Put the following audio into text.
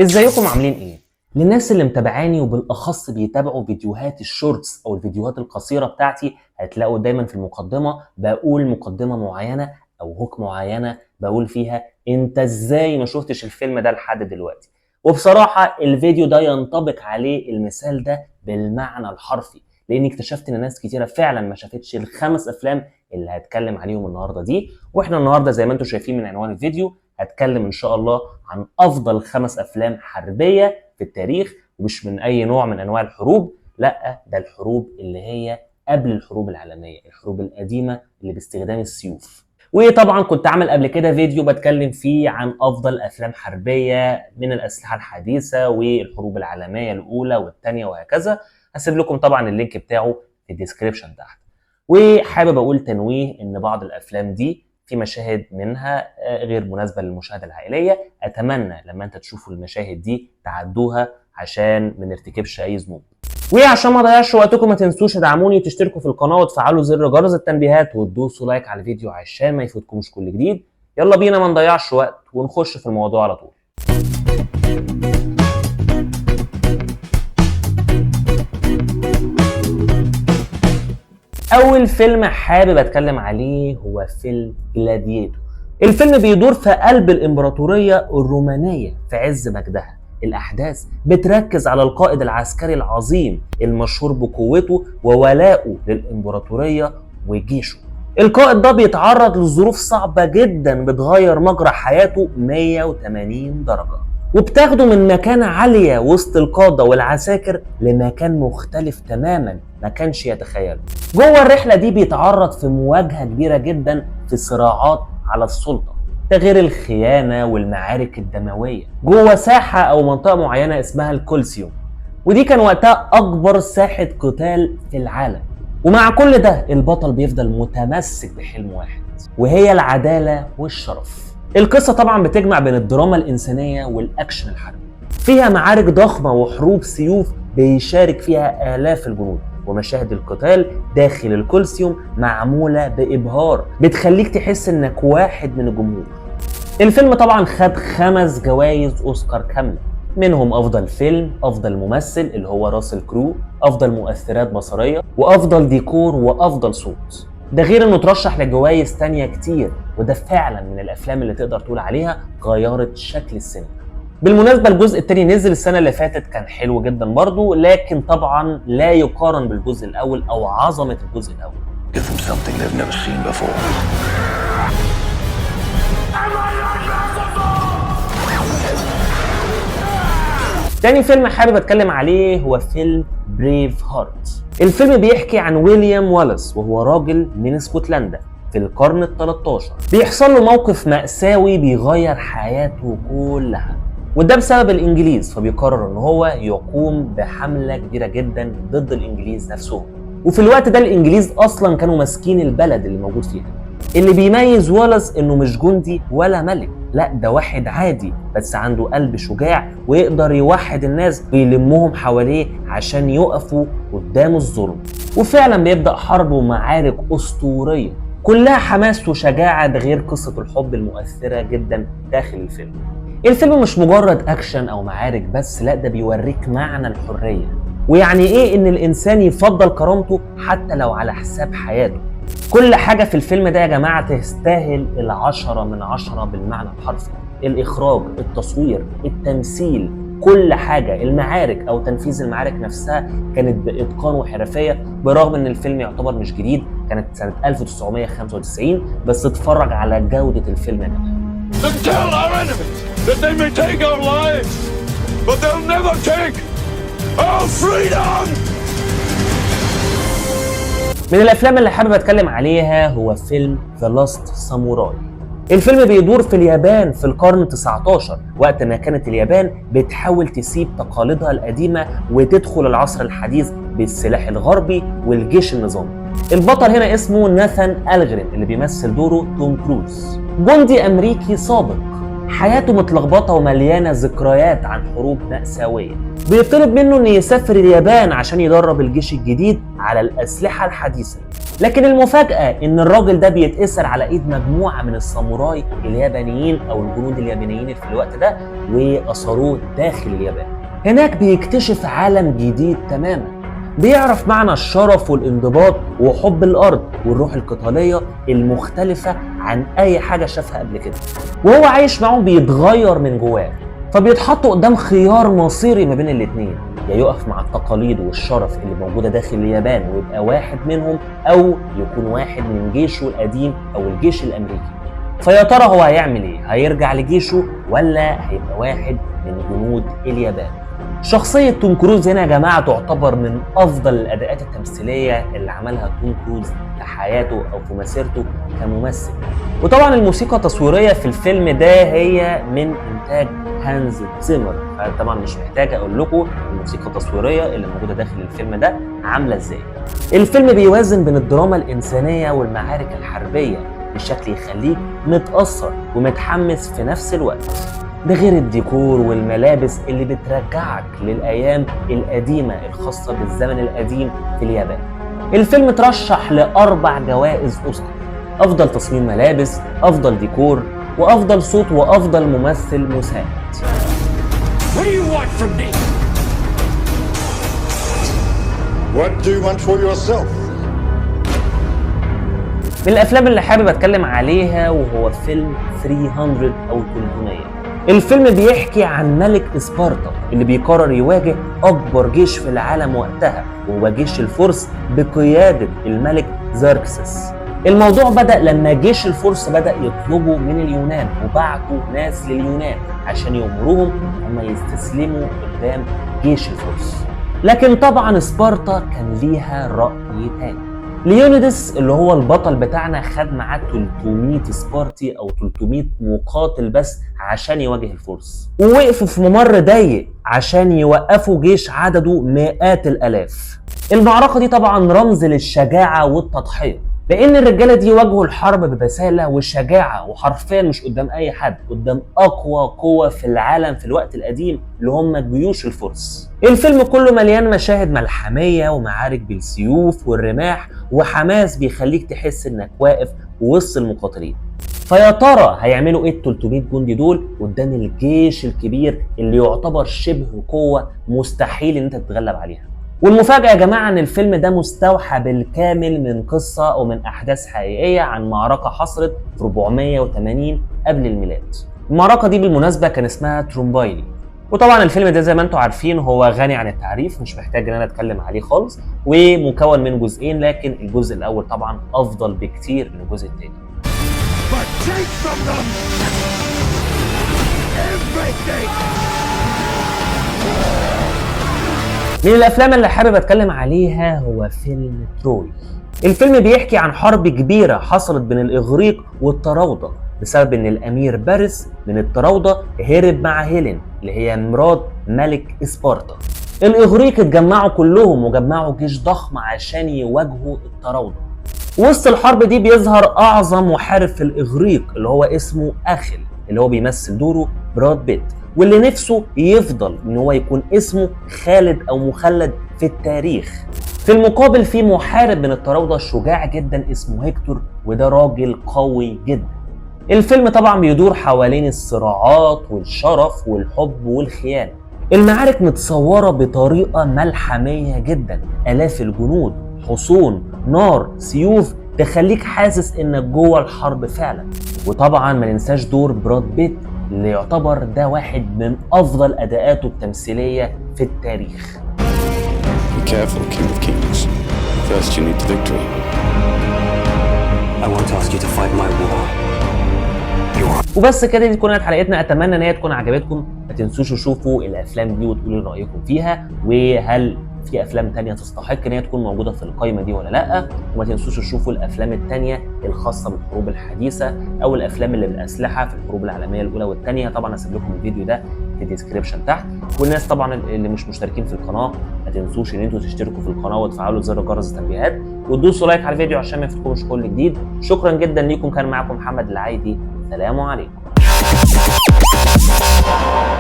ازيكم عاملين ايه؟ للناس اللي متابعاني وبالاخص بيتابعوا فيديوهات الشورتس او الفيديوهات القصيره بتاعتي، هتلاقوا دايما في المقدمه بقول مقدمه معينه او هوك معينه بقول فيها انت ازاي ما شفتش الفيلم ده لحد دلوقتي. وبصراحه الفيديو ده ينطبق عليه المثال ده بالمعنى الحرفي، لاني اكتشفت ان ناس كتيره فعلا ما شافتش الخمس افلام اللي هتكلم عليهم النهارده دي. واحنا النهارده زي ما انتم شايفين من عنوان الفيديو هتكلم ان شاء الله عن افضل 5 افلام حربيه في التاريخ، ومش من اي نوع من انواع الحروب، لا ده الحروب اللي هي قبل الحروب العالميه، الحروب القديمه اللي باستخدام السيوف. وطبعا كنت عامل قبل كده فيديو بتكلم فيه عن افضل افلام حربيه من الاسلحه الحديثه والحروب العالميه الاولى والثانيه وهكذا. هسيب لكم طبعا اللينك بتاعه في الديسكريبشن تحت. وحابب اقول تنويه ان بعض الافلام دي في مشاهد منها غير مناسبة للمشاهدة العائلية. أتمنى لما أنت تشوفوا المشاهد دي تعدوها عشان ما نرتكبش أي ذنوب. وعشان ما اضيعش وقتكم ما تنسوش تدعموني وتشتركوا في القناة وتفعلوا زر جرس التنبيهات وتدوسوا لايك على الفيديو عشان ما يفوتكمش كل جديد. يلا بينا ما نضيعش وقت ونخش في الموضوع على طول. أول فيلم حابب أتكلم عليه هو فيلم جلاديتور. الفيلم بيدور في قلب الإمبراطورية الرومانية في عز مجدها. الأحداث بتركز على القائد العسكري العظيم المشهور بقوته وولائه للإمبراطورية وجيشه. القائد ده بيتعرض لظروف صعبة جدا بتغير مجرى حياته 180 درجة، وبتاخده من مكانة عالية وسط القادة والعساكر لمكان مختلف تماما ما كانش يتخيله. جوه الرحلة دي بيتعرض في مواجهة كبيرة جدا في صراعات على السلطة، ده غير الخيانة والمعارك الدموية جوه ساحة أو منطقة معينة اسمها الكولسيوم، ودي كان وقتها أكبر ساحة قتال في العالم. ومع كل ده البطل بيفضل متمسك بحلم واحد، وهي العدالة والشرف. القصة طبعا بتجمع بين الدراما الإنسانية والأكشن الحربي، فيها معارك ضخمة وحروب سيوف بيشارك فيها آلاف الجنود، ومشاهد القتال داخل الكولسيوم معمولة بإبهار بتخليك تحس إنك واحد من الجمهور. الفيلم طبعا خد 5 جوائز أوسكار كاملة، منهم أفضل فيلم، أفضل ممثل اللي هو راسل كرو، أفضل مؤثرات بصرية، وأفضل ديكور، وأفضل صوت. ده غير انه ترشح لجوائز تانية كتير، وده فعلا من الافلام اللي تقدر تقول عليها غيرت شكل السينما. بالمناسبة الجزء التاني نزل السنة اللي فاتت، كان حلو جدا برضه، لكن طبعا لا يقارن بالجزء الاول او عظمة الجزء الاول. Give them something they've never seen before. تاني فيلم حابب اتكلم عليه هو فيلم بريف هارت. الفيلم بيحكي عن ويليام والاس، وهو راجل من اسكتلندا في القرن ال13. بيحصل له موقف مأساوي بيغير حياته كلها، وده بسبب الانجليز، فبيقرر ان هو يقوم بحملة كبيرة جدا ضد الانجليز نفسهم. وفي الوقت ده الانجليز اصلا كانوا ماسكين البلد اللي موجود فيها. اللي بيميز والاس انه مش جندي ولا ملك، لا ده واحد عادي بس عنده قلب شجاع ويقدر يوحد الناس ويلمهم حواليه عشان يقفوا قدام الظلم. وفعلا بيبدأ حرب ومعارك أسطورية كلها حماس وشجاعة، ده غير قصة الحب المؤثرة جدا داخل الفيلم. الفيلم مش مجرد أكشن أو معارك بس، لا ده بيوريك معنى الحرية، ويعني إيه إن الإنسان يفضل كرامته حتى لو على حساب حياته. كل حاجة في الفيلم ده يا جماعة تستاهل 10 من 10 بالمعنى الحرفي. الإخراج، التصوير، التمثيل، كل حاجة. المعارك أو تنفيذ المعارك نفسها كانت بإتقان وحرفية، برغم إن الفيلم يعتبر مش جديد، كانت سنة 1995، بس اتفرج على جودة الفيلم يا جماعة. Tell our enemies that they may take our lives, but they'll never take our freedom! من الافلام اللي حابب اتكلم عليها هو فيلم The Last Samurai. الفيلم بيدور في اليابان في القرن 19، وقت ما كانت اليابان بتحاول تسيب تقاليدها القديمة وتدخل العصر الحديث بالسلاح الغربي والجيش النظامي. البطل هنا اسمه ناثان ألغرين اللي بيمثل دوره توم كروز، جندي امريكي سابق حياته متلخبطة ومليانة ذكريات عن حروب مأساوية. بيطلب منه انه يسافر اليابان عشان يدرب الجيش الجديد على الأسلحة الحديثة، لكن المفاجأة ان الراجل ده بيتأثر على ايد مجموعة من الساموراي اليابانيين او الجنود اليابانيين في الوقت ده وأسروه داخل اليابان. هناك بيكتشف عالم جديد تماما، بيعرف معنى الشرف والانضباط وحب الأرض والروح القتالية المختلفة عن أي حاجة شافها قبل كده، وهو عايش معهم بيتغير من جواه. فبيتحط قدام خيار مصيري ما بين الاتنين، يا يقف مع التقاليد والشرف اللي موجودة داخل اليابان ويبقى واحد منهم، أو يكون واحد من جيشه القديم أو الجيش الأمريكي. فيا ترى هو هيعمل إيه؟ هيرجع لجيشه ولا هيبقى واحد من جنود اليابان؟ شخصية توم كروز هنا يا جماعة تعتبر من أفضل الأداءات التمثيلية اللي عملها توم كروز في حياته أو في مسيرته كممثل. وطبعا الموسيقى التصويرية في الفيلم ده هي من إنتاج هانز زيمر، فطبعا مش محتاج أقول لكم الموسيقى التصويرية اللي موجودة داخل الفيلم ده عاملة إزاي. الفيلم بيوازن بين الدراما الإنسانية والمعارك الحربية بشكل يخليك متأثر ومتحمس في نفس الوقت. ده غير الديكور والملابس اللي بترجعك للأيام القديمة الخاصة بالزمن القديم في اليابان. الفيلم ترشح ل4 جوائز أوسكار: أفضل تصميم ملابس، أفضل ديكور، وأفضل صوت، وأفضل ممثل مساعد. What do you want from me? What do you want for yourself? من الأفلام اللي حابب أتكلم عليها وهو فيلم 300 أو 300. الفيلم بيحكي عن ملك إسبارتا اللي بيقرر يواجه أكبر جيش في العالم وقتها، وهو جيش الفرس بقيادة الملك زاركسس. الموضوع بدأ لما جيش الفرس بدأ يطلبوا من اليونان وبعتوا ناس لليونان عشان يأمروهم هم يستسلموا قدام جيش الفرس. لكن طبعا إسبارتا كان ليها رأي تاني. ليونيدس اللي هو البطل بتاعنا خد معاه 300 سبارتي او 300 مقاتل بس عشان يواجه الفرس، ووقفوا في ممر ضيق عشان يوقفوا جيش عدده مئات الالاف. المعركة دي طبعا رمز للشجاعة والتضحية، لان الرجالة دي واجهوا الحرب ببسالة وشجاعة، وحرفيا مش قدام اي حد، قدام اقوى قوة في العالم في الوقت القديم اللي هم جيوش الفرس. الفيلم كله مليان مشاهد ملحمية ومعارك بالسيوف والرماح وحماس بيخليك تحس انك واقف وسط المقاتلين. فيا ترى هيعملوا ايه ال 300 جندي دول قدام الجيش الكبير اللي يعتبر شبه قوة مستحيل ان انت تتغلب عليها؟ والمفاجأة يا جماعة ان الفيلم ده مستوحى بالكامل من قصة او من احداث حقيقية عن معركة حصلت في 480 قبل الميلاد. المعركة دي بالمناسبة كان اسمها ترومبايلي. وطبعا الفيلم ده زي ما انتم عارفين هو غني عن التعريف، مش محتاج ان انا اتكلم عليه خالص، ومكون من جزئين، لكن الجزء الاول طبعا افضل بكتير من الجزء الثاني. But take from them everything. من الافلام اللي حابب اتكلم عليها هو فيلم تروي. الفيلم بيحكي عن حرب كبيرة حصلت بين الاغريق والطراودة بسبب ان الامير بارس من الطراودة هرب مع هيلين اللي هي مرات ملك اسبارتا. الاغريق اتجمعوا كلهم وجمعوا جيش ضخم عشان يواجهوا الطراودة. وسط الحرب دي بيظهر اعظم محارب في الاغريق اللي هو اسمه اخيل، اللي هو بيمثل دوره براد بيت، واللي نفسه يفضل ان هو يكون اسمه خالد او مخلد في التاريخ. في المقابل في محارب من الطراودة شجاع جدا اسمه هيكتور، وده راجل قوي جدا. الفيلم طبعا بيدور حوالين الصراعات والشرف والحب والخيانة. المعارك متصورة بطريقة ملحمية جدا، آلاف الجنود، حصون، نار، سيوف، تخليك حاسس انك جوه الحرب فعلا. وطبعا ما ننساش دور براد بيت اللي يعتبر ده واحد من افضل اداءاته التمثيلية في التاريخ. Be careful, King of Kings. First you need the victory. I won't ask you to fight my war. وبس كده دي تكون حلقتنا، اتمنى ان هي تكون عجبتكم. ما تنسوش تشوفوا الافلام دي وتقولوا رايكم فيها، وهل في افلام تانية تستحق ان هي تكون موجوده في القائمه دي ولا لا. وما تنسوش تشوفوا الافلام التانية الخاصه بالحروب الحديثه او الافلام اللي بالاسلحه في الحروب العالميه الاولى والثانيه. طبعا هسيب لكم الفيديو ده في الديسكربشن تحت. والناس طبعا اللي مش مشتركين في القناه ما تنسوش ان انتوا تشتركوا في القناه وتفعلوا زر جرس التنبيهات وتدوسوا لايك على الفيديو عشان ما يفوتكمش كل جديد. شكرا جدا ليكم، كان معاكم محمد العايدي، سلام عليكم. Fight!